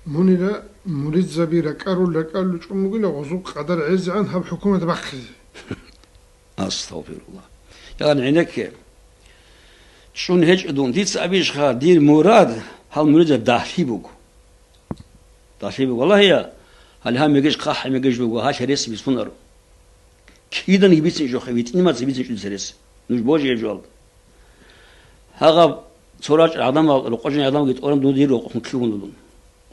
منيرة مريد زبيرة كارول لكارل شموغلا غزوق قدر عز عن هب حكومة بخز استغفر الله يعني عينك شون هيج دون ديتس أبيش خا دير مراد هل مريد داخلي بوك داخلي بوك والله يا هل هم يجيش قاح يجيش بوك هاش ريس بيسفنر كيدا نبيتش جو خبيت إنما تبيتش جو سريس نش بوجي يجوال هذا سراج العظام القجن العظام قلت أورم دون دير وقفن كيون دون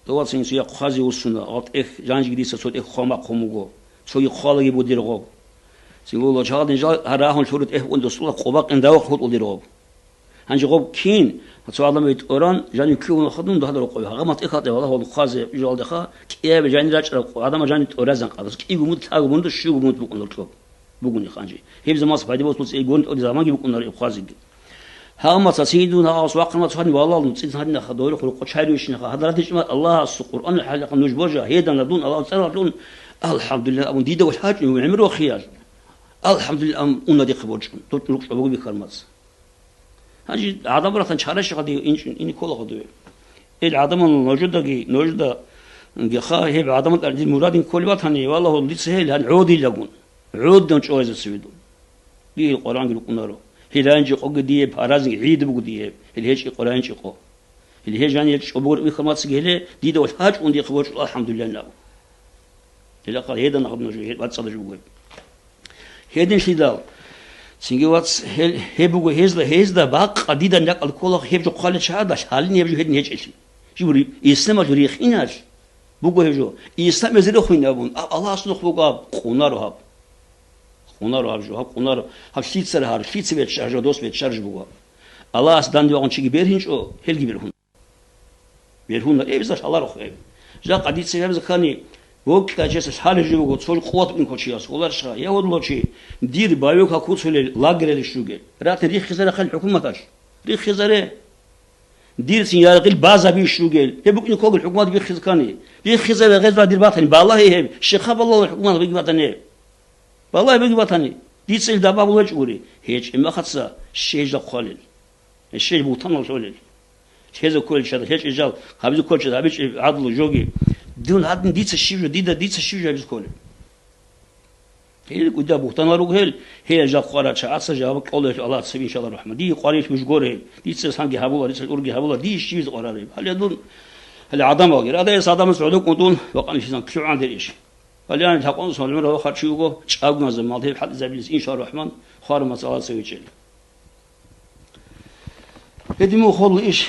دوات سينسيا قخازي وسنا قط جانج جديسة صوت خما قموجو شوي خالق يبودي رغب سيقولوا شغال نجال هراهم شروط وندسوا قباق إن داوخ خود ودي رغب هنجي غب كين سؤال لما يتوران جاني كيون خدون ده هذا القوي هغمت إخاطة والله هو الخازي يجال دخا كيا بجاني راج هذا ما جاني تورزن قادس كي يقومون تلاقوا من دش يقومون بكون الكلب بكون خانجي هيب زمان صفادي بس يقولون أودي زمان يبكون الخازي ها ما تصيدون ها أسواق ما تصيدون والله نتصيد هذين خدور خلق شهريش نخ هذا راتش ما الله القرآن الحلقة نجبرجا هيدا ندون الله تعالى لون الحمد لله أبو ديدا والحاج وعمرو خيال الحمد لله أم أندي خبرجكم تطلق شبابي بكرمز هذي عدم راتن شارش غادي إني كل غدوه العدم موجودة موجودة جخا هي بعدم المراد كل وقت هني والله اللي سهل هنعودي لقون عود دون شويز السويدون دي القرآن يقولون له هلانجي قو ديه بارازن عيد بقو ديه الهيج القرآن شقو الهيج يعني شبور بخمات سجله دي ده والحاج وندي خبر الحمد لله لا إلا قال هيدا ناخذ نجوا بعد صدق بقول هيدن شيدا سنجي واتس هي بقو هيزدا باق قديدا نق الكل هيب جو قال شهادة حالين يبجو هيدن هيج إيش جوري إسلام جوري خيناش بقو هيجو إسلام يزيد خينا بون الله أصله بقو قناره onlar harcıyor, hep onlar hep şiitser har, şiitse bir şarj, dost bir şarj bu. Allah aslan diyor on çigi berhinç o hel gibi berhun. Berhunlar evzar Allah roh ev. Ja qadit sevemiz khani bu kaçes haliji bu çol quvat bin koçiyas. Onlar şa ya odloçi dir bayok hakut söyle lagreli şuge. Rat rih khizara khal hükümet aş. Rih khizare dir sin ya qil baza bi şuge. He bu kogul hükümet bi khizkani. Rih khizara gazva dir batani. Vallahi he şikhab Allah hükümet bi batani. والله بيجي بطني دي تصير دابا وجوري هيك إما خاصة شيء جا قليل الشيء بوطن الجولي هذا كل شيء هيك إجال هذا كل شيء هذا عدل جوجي دون هذا دي تشيء جديد دي تشيء جاي بسكول هي قد بوطن الرجل هي جا قارة شعص جواب قوله الله سبحانه إن شاء الله الرحمن دي قاريش مش جوره دي تصير سانجي هبولا دي تصير أورجي هبولا دي شيء قراره هل يدون هل عدم وغير هذا يصادم سعودك ودون وقال شيء كل عندي إيش الآن تقول صلى الله عليه وسلم خرجوا شعبنا زمان هي حد زبيل إن شاء الله الرحمن خار مسألة سويتشل. هدي مو خل إيش